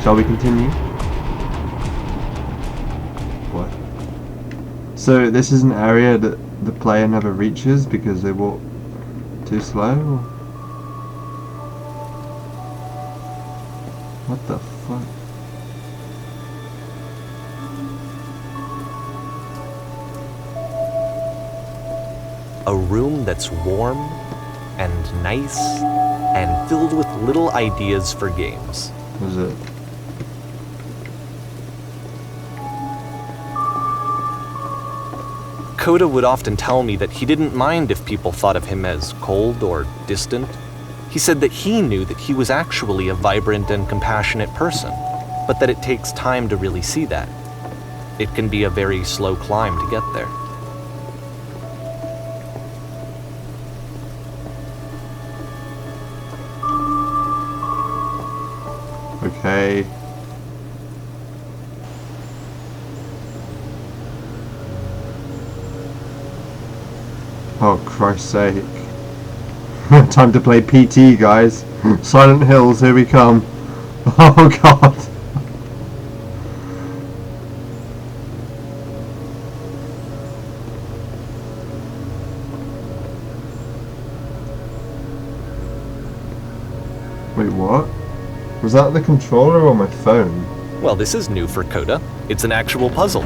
Shall we continue? What? So this is an area that the player never reaches because they walk too slow? What the fuck? A room that's warm and nice and filled with little ideas for games. Was it? Coda would often tell me that he didn't mind if people thought of him as cold or distant. He said that he knew that he was actually a vibrant and compassionate person, but that it takes time to really see that. It can be a very slow climb to get there. Okay. Oh, Christ's sake. Time to play PT, guys. Silent Hills, here we come. Oh, God. Wait, what? Was that the controller or my phone? Well, this is new for Coda. It's an actual puzzle.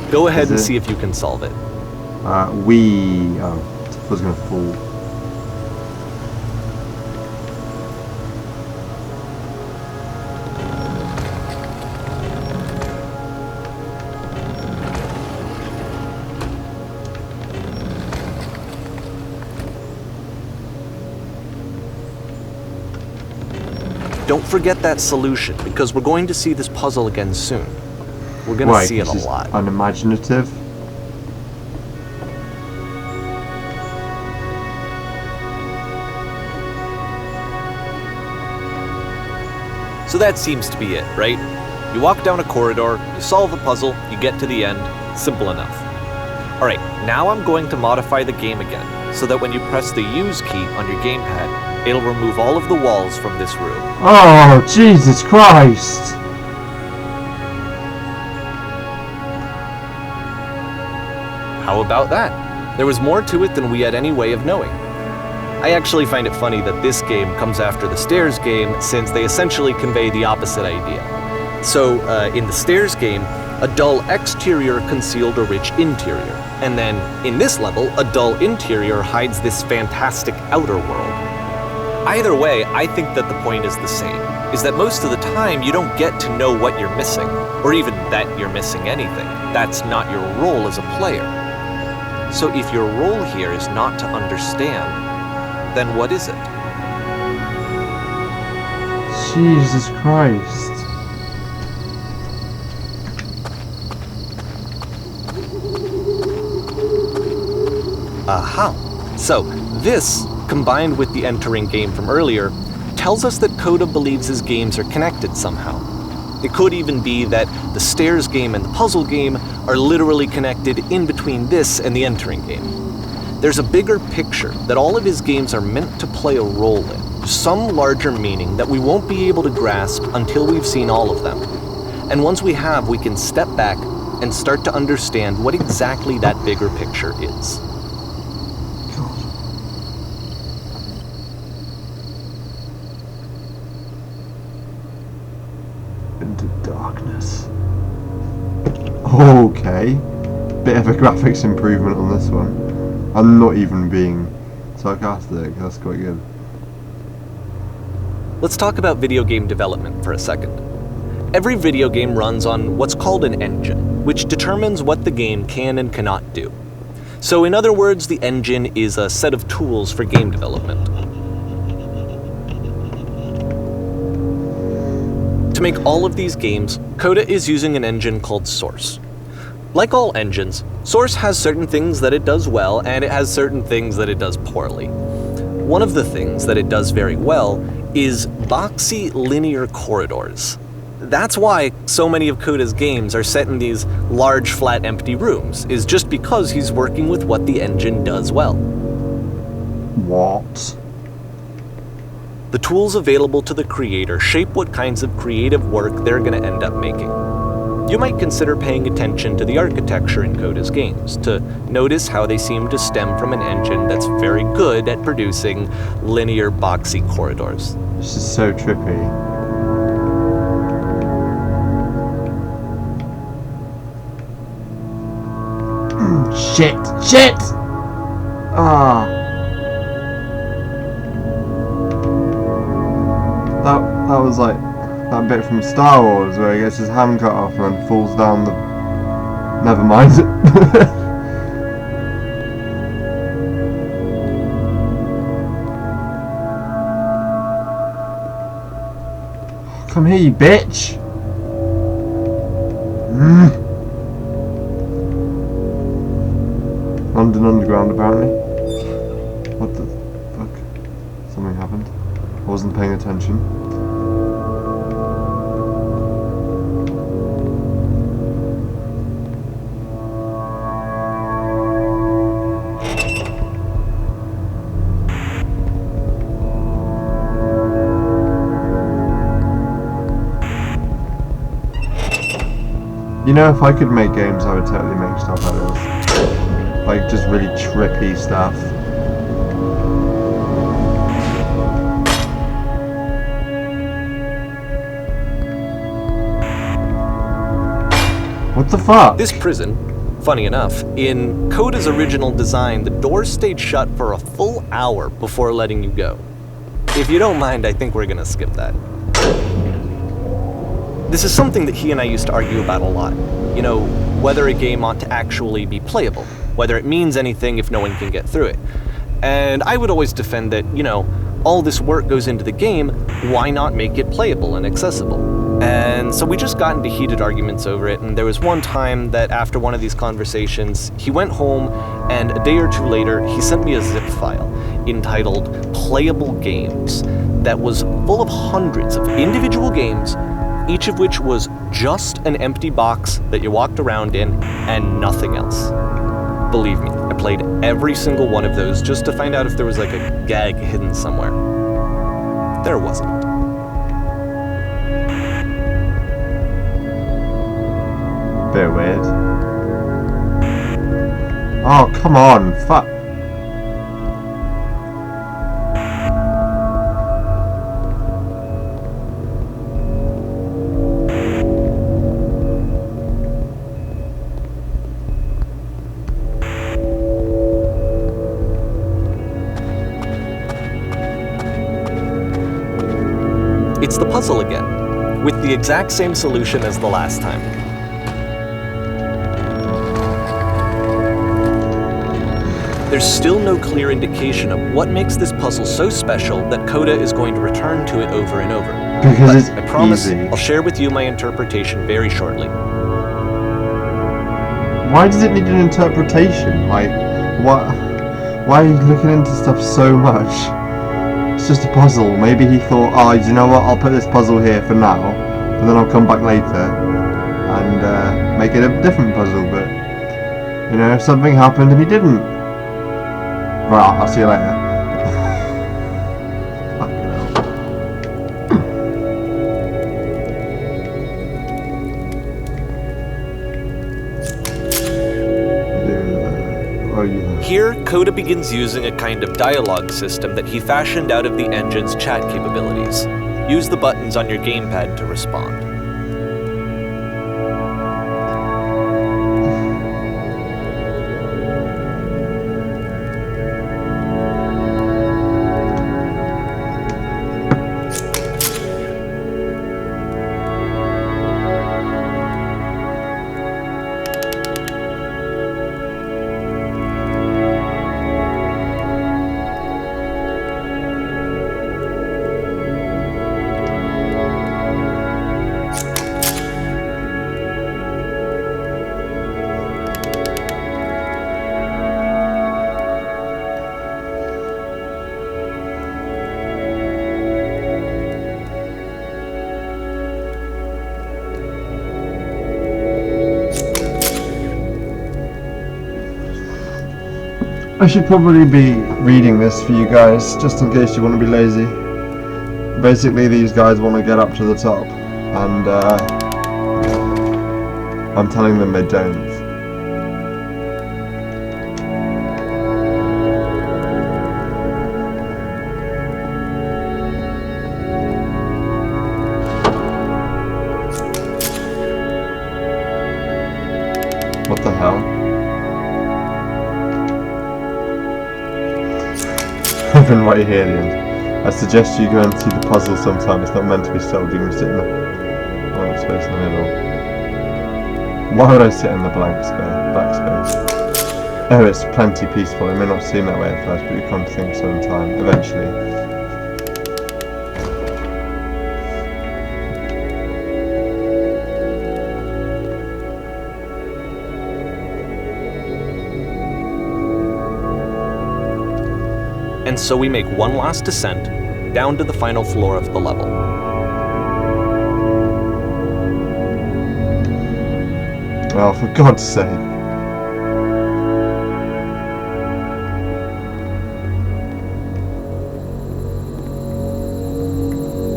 Go ahead and see if you can solve it. Oh, I was gonna fall. Don't forget that solution, because we're going to see this puzzle again soon. We're going to see it a lot. Unimaginative. So that seems to be it, right? You walk down a corridor, you solve a puzzle, you get to the end. Simple enough. Alright, now I'm going to modify the game again, so that when you press the use key on your gamepad, it'll remove all of the walls from this room. Oh, Jesus Christ! How about that? There was more to it than we had any way of knowing. I actually find it funny that this game comes after the Stairs game, since they essentially convey the opposite idea. So, in the Stairs game, a dull exterior concealed a rich interior. And then, in this level, a dull interior hides this fantastic outer world. Either way, I think that the point is the same, is that most of the time you don't get to know what you're missing, or even that you're missing anything. That's not your role as a player. So if your role here is not to understand, then what is it? Jesus Christ. Aha! So, this, combined with the entering game from earlier, tells us that Coda believes his games are connected somehow. It could even be that the Stairs game and the puzzle game are literally connected in between this and the entering game. There's a bigger picture that all of his games are meant to play a role in, some larger meaning that we won't be able to grasp until we've seen all of them. And once we have, we can step back and start to understand what exactly that bigger picture is. Into darkness. Okay. Bit of a graphics improvement on this one. I'm not even being sarcastic, that's quite good. Let's talk about video game development for a second. Every video game runs on what's called an engine, which determines what the game can and cannot do. So in other words, the engine is a set of tools for game development. To make all of these games, Coda is using an engine called Source. Like all engines, Source has certain things that it does well, and it has certain things that it does poorly. One of the things that it does very well is boxy linear corridors. That's why so many of Coda's games are set in these large, flat, empty rooms, is just because he's working with what the engine does well. What? The The tools available to the creator shape what kinds of creative work they're going to end up making. You might consider paying attention to the architecture in Coda's games, to notice how they seem to stem from an engine that's very good at producing linear, boxy corridors. This is so trippy. Shit! Ah. That was like that bit from Star Wars where he gets his hand cut off and then falls down the... Never mind. Come here, you bitch! London Underground, apparently. What the fuck? Something happened. I wasn't paying attention. You know, if I could make games, I would totally make stuff like this. Like, just really trippy stuff. What the fuck? This prison, funny enough, in Coda's original design, the doors stayed shut for a full hour before letting you go. If you don't mind, I think we're gonna skip that. This is something that he and I used to argue about a lot. You know, whether a game ought to actually be playable, whether it means anything if no one can get through it. And I would always defend that, you know, all this work goes into the game, why not make it playable and accessible? And so we just got into heated arguments over it, and there was one time that after one of these conversations, he went home, and a day or two later, he sent me a zip file entitled Playable Games that was full of hundreds of individual games, each of which was just an empty box that you walked around in and nothing else. Believe me, I played every single one of those just to find out if there was like a gag hidden somewhere. There wasn't. Bit weird. Oh, come on, fuck. It's the puzzle again, with the exact same solution as the last time. There's still no clear indication of what makes this puzzle so special that Coda is going to return to it over and over. Because it's I promise easy. I'll share with you my interpretation very shortly. Why does it need an interpretation? Like, what? Why are you looking into stuff so much? It's just a puzzle. Maybe he thought, oh, you know what, I'll put this puzzle here for now, and then I'll come back later and make it a different puzzle, but, you know, something happened and he didn't. Right, I'll see you later. Here, Coda begins using a kind of dialogue system that he fashioned out of the engine's chat capabilities. Use the buttons on your gamepad to respond. I should probably be reading this for you guys, just in case you want to be lazy. Basically, these guys want to get up to the top, and I'm telling them they don't. What the hell? I've been right here, Ian. I suggest you go and see the puzzle sometime. It's not meant to be solved. You can sit in the blank space in the middle. Why would I sit in the blank space? Oh, it's plenty peaceful. It may not seem that way at first, but you come to think so in time, eventually. And so we make one last descent down to the final floor of the level. Oh, for God's sake.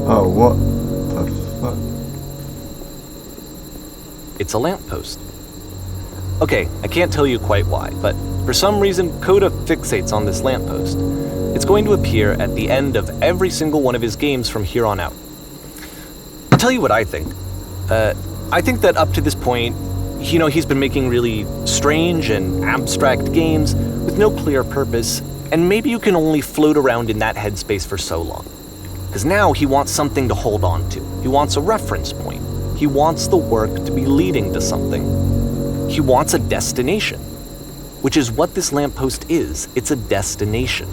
Oh, what the fuck? It's a lamppost. Okay, I can't tell you quite why, but for some reason, Coda fixates on this lamppost. It's going to appear at the end of every single one of his games from here on out. I'll tell you what I think. I think that up to this point, he's been making really strange and abstract games with no clear purpose, and maybe you can only float around in that headspace for so long. Because now he wants something to hold on to. He wants a reference point. He wants the work to be leading to something. He wants a destination, which is what this lamppost is. It's a destination.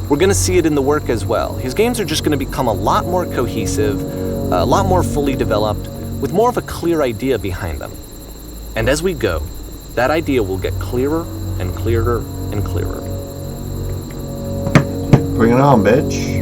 We're going to see it in the work as well. His games are just going to become a lot more cohesive, a lot more fully developed, with more of a clear idea behind them. And as we go, that idea will get clearer and clearer and clearer. Bring it on, bitch.